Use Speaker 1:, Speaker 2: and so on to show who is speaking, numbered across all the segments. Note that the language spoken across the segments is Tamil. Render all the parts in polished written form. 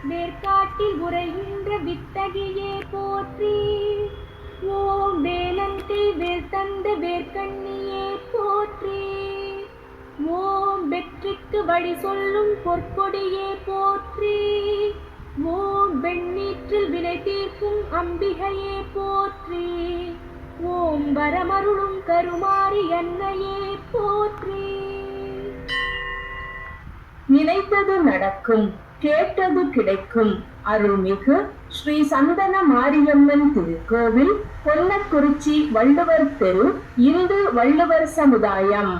Speaker 1: வேர்க்காட்டில் உரைகின்ற வித்தகியே போற்றி. ஓம் வேலந்தை வேல் தந்த வேர்க்கண்ணியே போற்றி. ஓம் வெற்றிக்கு வழி சொல்லும் பொற்கொடியே போற்றி. ஓம் வெண்ணீற்றில் வினை தீர்க்கும் அம்பிகையே போற்றி. ஓம் வரமருளும் கருமாரி அன்னையே போற்றி.
Speaker 2: நினைத்தது நடக்கும், கேட்டது கிடைக்கும். அருள்மிகு ஸ்ரீ சந்தன மாரியம்மன் திருக்கோவில், பொன்னக்குறிச்சி, வள்ளுவர் தெரு, இந்து வள்ளுவர் சமுதாயம்.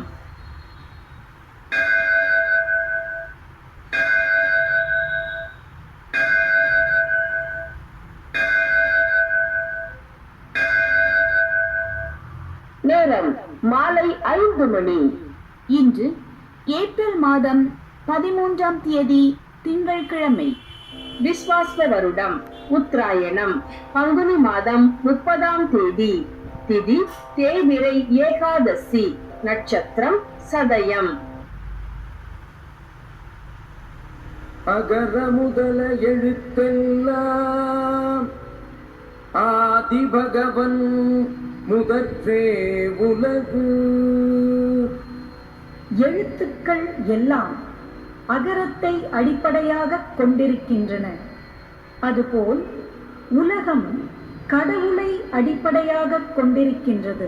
Speaker 2: நேரம் மாலை 5 மணி.
Speaker 3: இன்று ஏப்ரல் மாதம் 13ஆம் தேதி திங்கட்கிழமை.
Speaker 2: விஸ்வாச வருடம் உத்தராயணம், பங்குனி மாதம் 30ஆம் தேதி. திதி தேய்பிறை ஏகாதசி. நட்சத்திரம் சதயம்.
Speaker 4: அகர முதல எழுத்தெல்லாம் ஆதிபகவன் முதற்றே உலகு.
Speaker 5: எழுத்துக்கள் எல்லாம் அகரத்தை அடிப்படையாக கொண்டிருக்கின்றன. அதுபோல் உலகம் கடவுளை அடிப்படையாக கொண்டிருக்கின்றது.